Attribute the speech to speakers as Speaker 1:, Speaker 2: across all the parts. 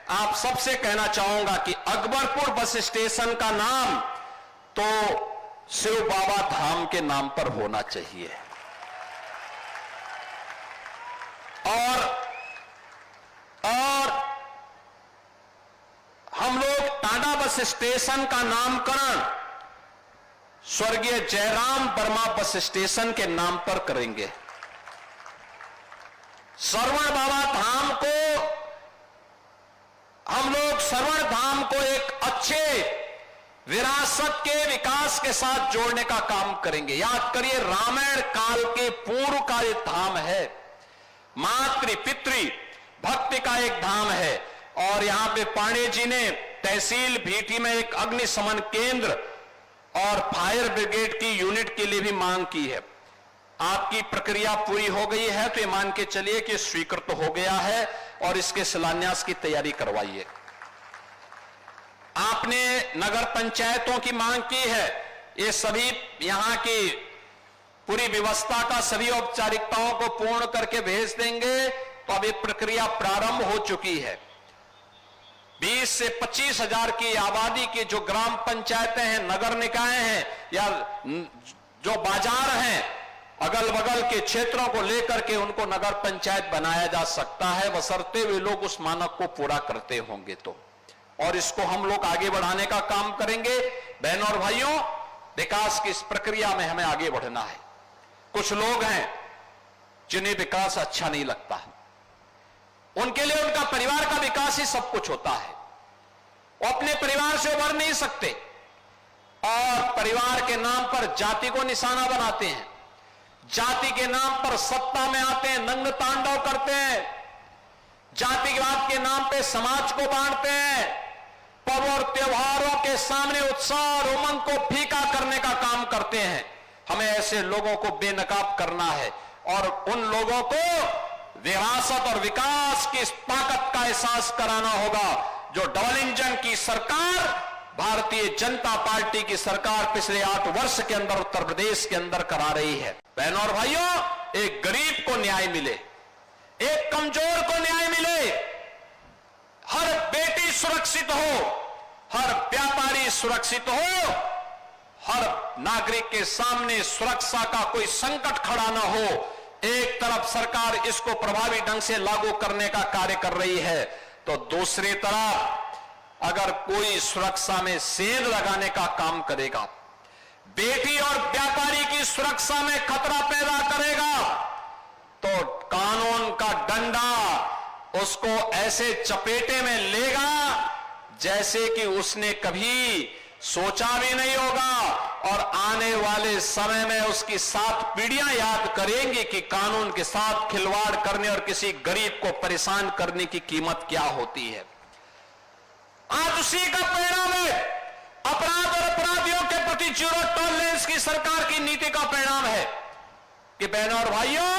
Speaker 1: आप सबसे कहना चाहूंगा कि अकबरपुर बस स्टेशन का नाम तो शिव बाबा धाम के नाम पर होना चाहिए और हम लोग टांडा बस स्टेशन का नामकरण स्वर्गीय जयराम वर्मा बस स्टेशन के नाम पर करेंगे। श्रवण बाबा धाम को हम लोग श्रवण धाम को एक अच्छे विरासत के विकास के साथ जोड़ने का काम करेंगे। याद करिए, रामायण काल के पूर्व का एक धाम है, मातृ पितृ भक्ति का एक धाम है और यहां पे पांडे जी ने तहसील भीटी में एक अग्निशमन केंद्र और फायर ब्रिगेड की यूनिट के लिए भी मांग की है। आपकी प्रक्रिया पूरी हो गई है तो ये मान के चलिए कि स्वीकृत हो गया है और इसके शिलान्यास की तैयारी करवाइए। आपने नगर पंचायतों की मांग की है, ये सभी यहां की पूरी व्यवस्था का सभी औपचारिकताओं को पूर्ण करके भेज देंगे तो अब ये प्रक्रिया प्रारंभ हो चुकी है। 20 से 25 हजार की आबादी की जो ग्राम पंचायतें हैं, नगर निकाय हैं या जो बाजार हैं, अगल बगल के क्षेत्रों को लेकर के उनको नगर पंचायत बनाया जा सकता है, बशर्ते वे लोग उस मानक को पूरा करते होंगे तो। और इसको हम लोग आगे बढ़ाने का काम करेंगे। बहनों और भाइयों, विकास की इस प्रक्रिया में हमें आगे बढ़ना है। कुछ लोग हैं जिन्हें विकास अच्छा नहीं लगता, उनके लिए उनका परिवार का विकास ही सब कुछ होता है। वो अपने परिवार से उभर नहीं सकते और परिवार के नाम पर जाति को निशाना बनाते हैं, जाति के नाम पर सत्ता में आते हैं, नंग तांडव करते हैं, जातिवाद के नाम पे समाज को बांटते हैं, पर्व और त्योहारों के सामने उत्साह और उमंग को फीका करने का काम करते हैं। हमें ऐसे लोगों को बेनकाब करना है और उन लोगों को विरासत और विकास की इस ताकत का एहसास कराना होगा जो डबल इंजन की सरकार, भारतीय जनता पार्टी की सरकार पिछले 8 वर्ष के अंदर उत्तर प्रदेश के अंदर करा रही है। बहनों और भाइयों, एक गरीब को न्याय मिले, एक कमजोर को न्याय मिले, हर बेटी सुरक्षित हो, हर व्यापारी सुरक्षित हो, हर नागरिक के सामने सुरक्षा का कोई संकट खड़ा ना हो। एक तरफ सरकार इसको प्रभावी ढंग से लागू करने का कार्य कर रही है तो दूसरी तरफ अगर कोई सुरक्षा में सेंध लगाने का काम करेगा, बेटी और व्यापारी की सुरक्षा में खतरा पैदा करेगा तो कानून का डंडा उसको ऐसे चपेटे में लेगा जैसे कि उसने कभी सोचा भी नहीं होगा और आने वाले समय में उसकी 7 पीढ़ियां याद करेंगी कि कानून के साथ खिलवाड़ करने और किसी गरीब को परेशान करने की कीमत क्या होती है। आज उसी का परिणाम है, अपराध और अपराधियों के प्रति जीरो टॉलरेंस की सरकार की नीति का परिणाम है कि बहनों और भाइयों,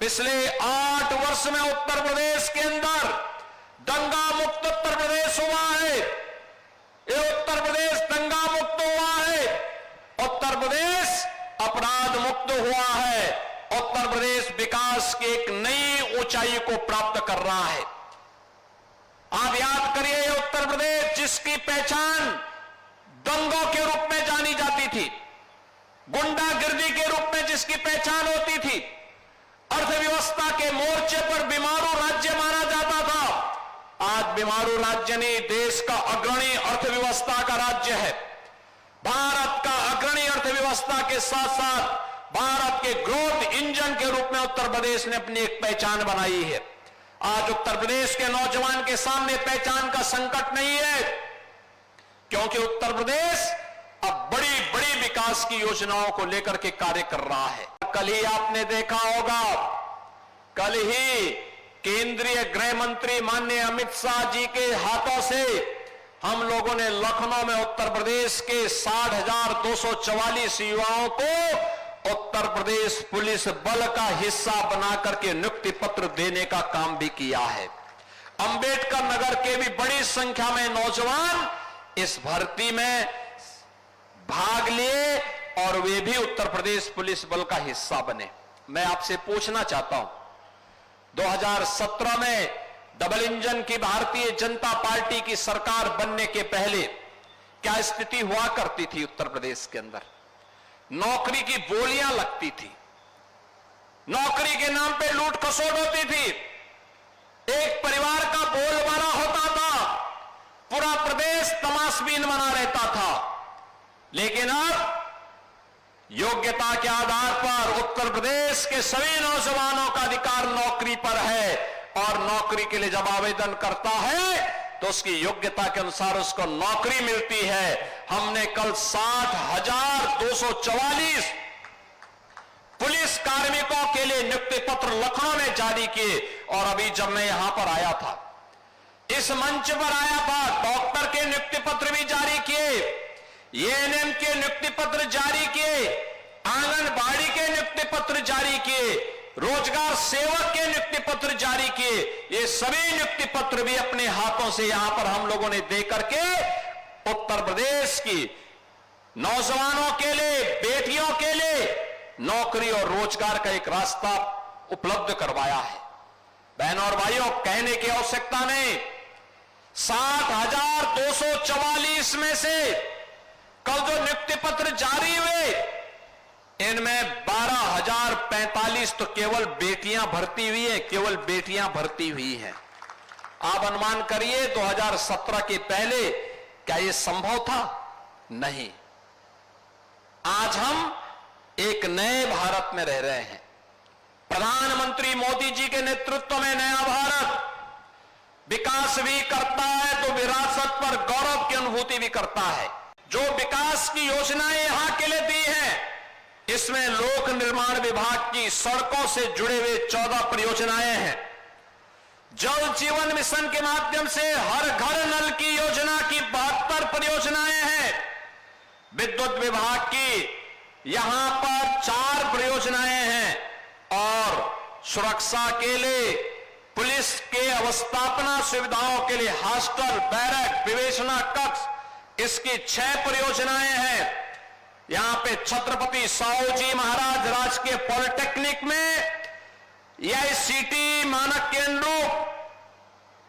Speaker 1: पिछले 8 वर्ष में उत्तर प्रदेश के अंदर दंगा मुक्त उत्तर प्रदेश हुआ है। ये उत्तर प्रदेश दंगा मुक्त हुआ है, उत्तर प्रदेश अपराध मुक्त हुआ है, उत्तर प्रदेश विकास की एक नई ऊंचाई को प्राप्त कर रहा है। आप याद करिए, उत्तर प्रदेश जिसकी पहचान दंगों के रूप में जानी जाती थी, गुंडागिर्दी के रूप में जिसकी पहचान होती थी, अर्थव्यवस्था के मोर्चे पर बीमारू राज्य माना जाता था, आज बीमारू राज्य नहीं, देश का अग्रणी अर्थव्यवस्था का राज्य है। भारत का अग्रणी अर्थव्यवस्था के साथ साथ भारत के ग्रोथ इंजन के रूप में उत्तर प्रदेश ने अपनी एक पहचान बनाई है। आज उत्तर प्रदेश के नौजवान के सामने पहचान का संकट नहीं है क्योंकि उत्तर प्रदेश अब बड़ी बड़ी विकास की योजनाओं को लेकर के कार्य कर रहा है। कल ही आपने देखा होगा, कल ही केंद्रीय गृह मंत्री माननीय अमित शाह जी के हाथों से हम लोगों ने लखनऊ में उत्तर प्रदेश के 60,244 युवाओं को उत्तर प्रदेश पुलिस बल का हिस्सा बना करके नियुक्ति पत्र देने का काम भी किया है। अंबेडकर नगर के भी बड़ी संख्या में नौजवान इस भर्ती में भाग लिए और वे भी उत्तर प्रदेश पुलिस बल का हिस्सा बने। मैं आपसे पूछना चाहता हूं, 2017 में डबल इंजन की भारतीय जनता पार्टी की सरकार बनने के पहले क्या स्थिति हुआ करती थी उत्तर प्रदेश के अंदर? नौकरी की बोलियां लगती थी, नौकरी के नाम पे लूट खसोट होती थी, एक परिवार का बोलबाला होता था, पूरा प्रदेश तमाशबीन बना रहता था। लेकिन अब योग्यता के आधार पर उत्तर प्रदेश के सभी नौजवानों का अधिकार नौकरी पर है और नौकरी के लिए जब आवेदन करता है तो उसकी योग्यता के अनुसार उसको नौकरी मिलती है। हमने कल 60,244 पुलिस कार्मिकों के लिए नियुक्ति पत्र लखनऊ में जारी किए और अभी जब मैं यहां पर आया था, इस मंच पर आया था, डॉक्टर के नियुक्ति पत्र भी जारी किए, एएनएम के नियुक्ति पत्र जारी किए, आंगनबाड़ी के नियुक्ति पत्र जारी किए, रोजगार सेवक के नियुक्ति पत्र जारी किए। ये सभी नियुक्ति पत्र भी अपने हाथों से यहां पर हम लोगों ने दे करके उत्तर प्रदेश की नौजवानों के लिए, बेटियों के लिए नौकरी और रोजगार का एक रास्ता उपलब्ध करवाया है। बहनों और भाइयों, कहने की आवश्यकता नहीं, 60,244 में से कल जो नियुक्ति पत्र जारी हुए इनमें 12,045 तो केवल बेटियां भर्ती हुई है, केवल बेटियां भर्ती हुई हैं। आप अनुमान करिए 2017 के पहले क्या यह संभव था? नहीं। आज हम एक नए भारत में रह रहे हैं। प्रधानमंत्री मोदी जी के नेतृत्व में नया भारत विकास भी करता है तो विरासत पर गौरव की अनुभूति भी करता है। जो विकास की योजनाएं यहां के लिए दी हैं, इसमें लोक निर्माण विभाग की सड़कों से जुड़े हुए 14 परियोजनाएं हैं। जल जीवन मिशन के माध्यम से हर घर नल की योजना की 72 परियोजनाएं हैं। विद्युत विभाग की यहां पर 4 परियोजनाएं हैं और सुरक्षा के लिए, पुलिस के अवस्थापना सुविधाओं के लिए हॉस्टल, बैरक, विवेचना कक्ष, इसकी 6 परियोजनाएं हैं। यहां पे छत्रपति साहूजी महाराज राजकीय पॉलिटेक्निक में एआईसीटी मानक के अनुरूप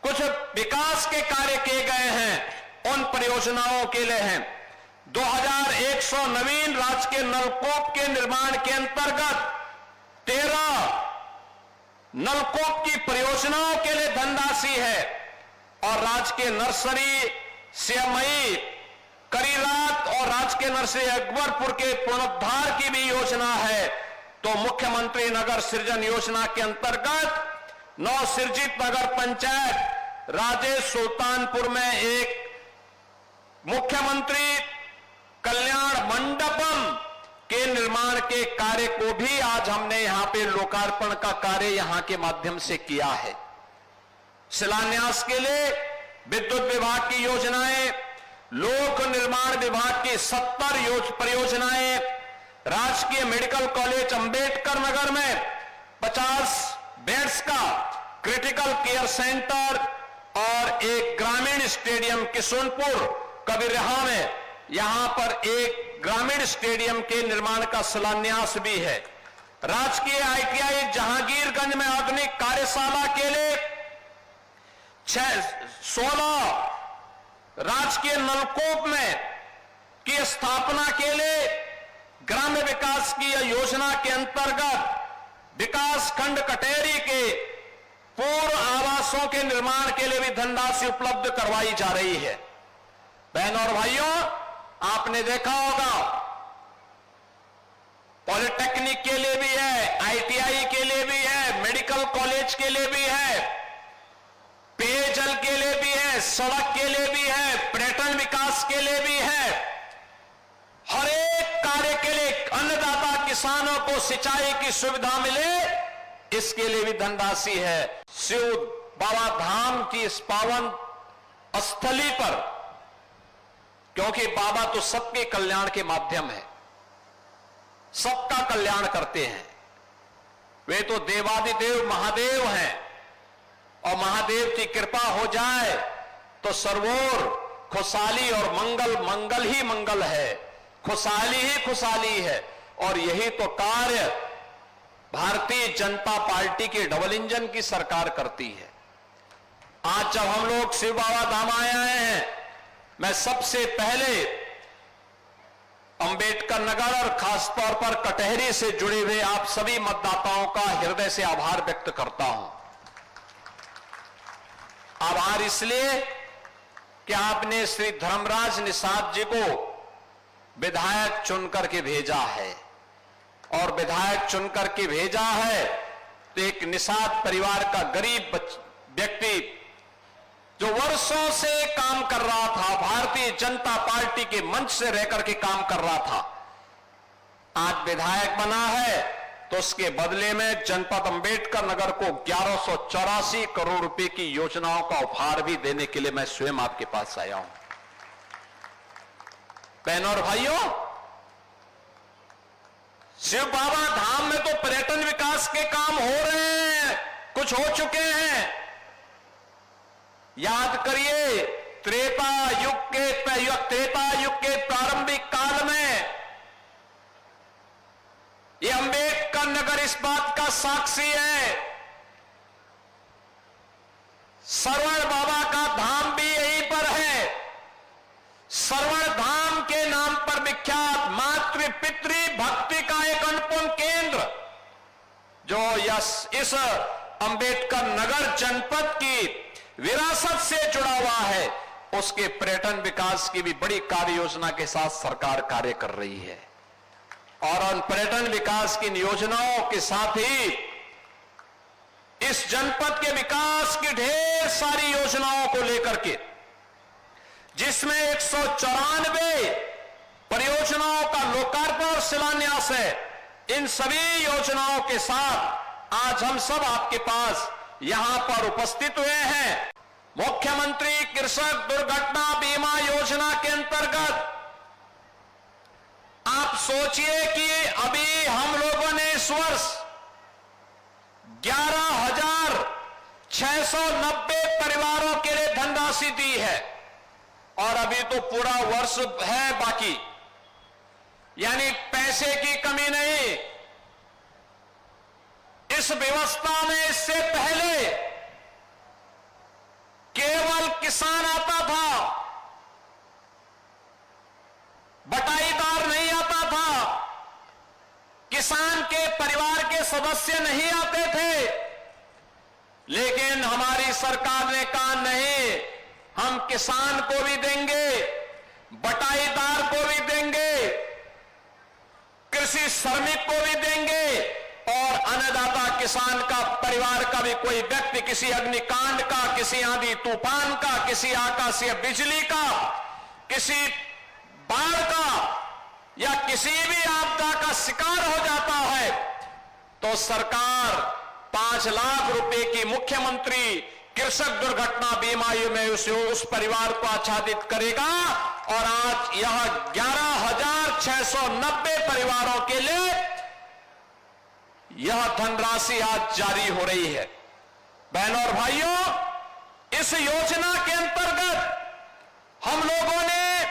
Speaker 1: कुछ विकास के कार्य किए गए हैं, उन परियोजनाओं के लिए हैं। 2100 नवीन राजकीय नलकूप के निर्माण के अंतर्गत 13 नलकूप की परियोजनाओं के लिए धनराशि है और राजकीय नर्सरी सीएमई करीरात और राजकीय नर्सरी अकबरपुर के पुनरुद्धार की भी योजना है। तो मुख्यमंत्री नगर सृजन योजना के अंतर्गत नवसृजित नगर पंचायत राजेश सुल्तानपुर में एक मुख्यमंत्री कल्याण मंडपम के निर्माण के कार्य को भी आज हमने यहां पे लोकार्पण का कार्य यहां के माध्यम से किया है। शिलान्यास के लिए विद्युत विभाग की योजनाएं, लोक निर्माण विभाग की 70 परियोजनाएं, राजकीय मेडिकल कॉलेज अंबेडकर नगर में 50 बेड्स का क्रिटिकल केयर सेंटर और एक ग्रामीण स्टेडियम किशुनपुर कबीरहा में यहां पर एक ग्रामीण स्टेडियम के निर्माण का शिलान्यास भी है। राजकीय आईटीआई जहांगीरगंज में आधुनिक कार्यशाला के लिए 16 राजकीय नलकूप में की स्थापना के लिए ग्राम्य विकास की योजना के अंतर्गत विकास खंड कटेरी के पूर्व आवासों के निर्माण के लिए भी धनराशि उपलब्ध करवाई जा रही है। बहनों और भाइयों, आपने देखा होगा पॉलिटेक्निक के लिए भी है, आईटीआई के लिए भी है, मेडिकल कॉलेज के लिए भी है, पेयजल के लिए भी है, सड़क के लिए भी है, पर्यटन विकास के लिए भी है। हर एक कार्य के लिए अन्नदाता किसानों को सिंचाई की सुविधा मिले, इसके लिए भी धनराशि है। शिव बाबा धाम की इस पावन स्थली पर, क्योंकि बाबा तो सबके कल्याण के माध्यम है, सबका कल्याण करते हैं, वे तो देवादिदेव महादेव हैं और महादेव की कृपा हो जाए तो सर्वोर खुशहाली और मंगल, मंगल ही मंगल है, खुशहाली ही खुशहाली है। और यही तो कार्य भारतीय जनता पार्टी के डबल इंजन की सरकार करती है। आज जब हम लोग शिव बाबा धाम आए हैं, मैं सबसे पहले अंबेडकर नगर और खासतौर पर कटहरी से जुड़े हुए आप सभी मतदाताओं का हृदय से आभार व्यक्त करता हूं। आभार इसलिए कि आपने श्री धर्मराज निषाद जी को विधायक चुनकर के भेजा है, और विधायक चुनकर के भेजा है तो एक निषाद परिवार का गरीब व्यक्ति जो वर्षों से काम कर रहा था, भारतीय जनता पार्टी के मंच से रहकर के काम कर रहा था, आज विधायक बना है, तो उसके बदले में जनपद अंबेडकर नगर को 1184 करोड़ रुपए की योजनाओं का उपहार भी देने के लिए मैं स्वयं आपके पास आया हूं। बहनों और भाइयों, शिव बाबा धाम में तो पर्यटन विकास के काम हो रहे हैं, कुछ हो चुके हैं। याद करिए, त्रेता युग के प्रारंभिक काल में ये अंबेडकर नगर इस बात का साक्षी है। सरवण बाबा का धाम भी यहीं पर है। सरवण धाम के नाम पर विख्यात मातृ पितृ भक्ति का एक अनुपम केंद्र जो इस अंबेडकर नगर जनपद की विरासत से जुड़ा हुआ है, उसके पर्यटन विकास की भी बड़ी कार्य योजना के साथ सरकार कार्य कर रही है। और उन पर्यटन विकास की योजनाओं के साथ ही इस जनपद के विकास की ढेर सारी योजनाओं को लेकर के, जिसमें 194 परियोजनाओं का लोकार्पण और शिलान्यास है, इन सभी योजनाओं के साथ आज हम सब आपके पास यहां पर उपस्थित हुए हैं। मुख्यमंत्री कृषक दुर्घटना बीमा योजना के अंतर्गत आप सोचिए कि अभी हम लोगों ने इस वर्ष 11,690 परिवारों के लिए धनराशि दी है, और अभी तो पूरा वर्ष है बाकी, यानी पैसे की कमी नहीं। इस व्यवस्था में इससे पहले केवल किसान आता था, बटाईदार नहीं आता था, किसान के परिवार के सदस्य नहीं आते थे। लेकिन हमारी सरकार ने कहा नहीं, हम किसान को भी देंगे, बटाईदार को भी देंगे, कृषि श्रमिक को भी देंगे, और अन्नदाता किसान का परिवार का भी कोई व्यक्ति किसी अग्निकांड का, किसी आंधी तूफान का, किसी आकाशीय बिजली का, किसी बाढ़ का या किसी भी आपदा का शिकार हो जाता है, तो सरकार 5 लाख रुपए की मुख्यमंत्री कृषक दुर्घटना बीमा में उस परिवार को आच्छादित करेगा। और आज यह 11,690 परिवारों के लिए यह धनराशि आज जारी हो रही है। बहनों और भाइयों, इस योजना के अंतर्गत हम लोगों ने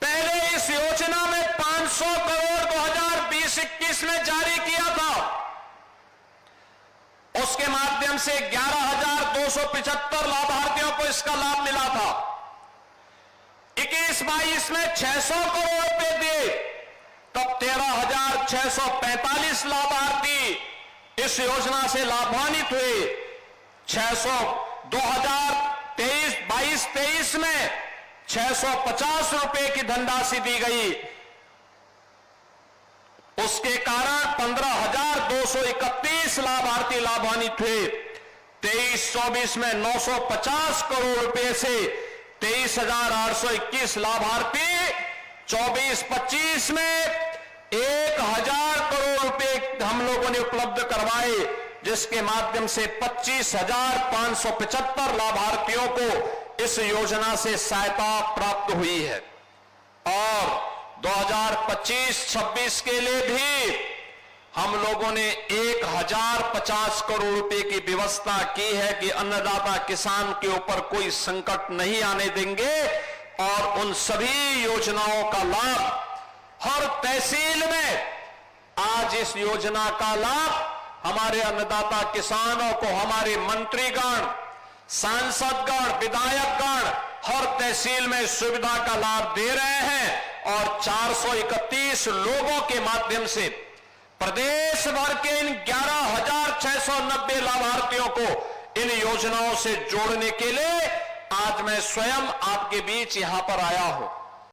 Speaker 1: पहले इस योजना में 500 करोड़ 2020-21 में जारी किया था। उसके माध्यम से 11,275 लाभार्थियों को इसका लाभ मिला था। 21-22 में 600 करोड़ रुपए दिए, तब 13,645 लाभार्थी इस योजना से लाभान्वित हुए। 2023-22 में 650 रुपए की धनराशि दी गई। उसके कारण 15,231 लाभार्थी लाभान्वित हुए। 23-24 में 950 करोड़ रुपए से 23,821 लाभार्थी, 24-25 में 1,000 करोड़ रुपए हम लोगों ने उपलब्ध करवाए, जिसके माध्यम से 25,575 लाभार्थियों को इस योजना से सहायता प्राप्त हुई है। और 2025-26 के लिए भी हम लोगों ने 1,050 करोड़ रुपए की व्यवस्था की है कि अन्नदाता किसान के ऊपर कोई संकट नहीं आने देंगे, और उन सभी योजनाओं का लाभ हर तहसील में आज इस योजना का लाभ हमारे अन्नदाता किसानों को हमारे मंत्रीगण सांसदगण, विधायकगण हर तहसील में सुविधा का लाभ दे रहे हैं और 431 लोगों के माध्यम से प्रदेश भर के इन 11,690 लाभार्थियों को इन योजनाओं से जोड़ने के लिए आज मैं स्वयं आपके बीच यहां पर आया हूं।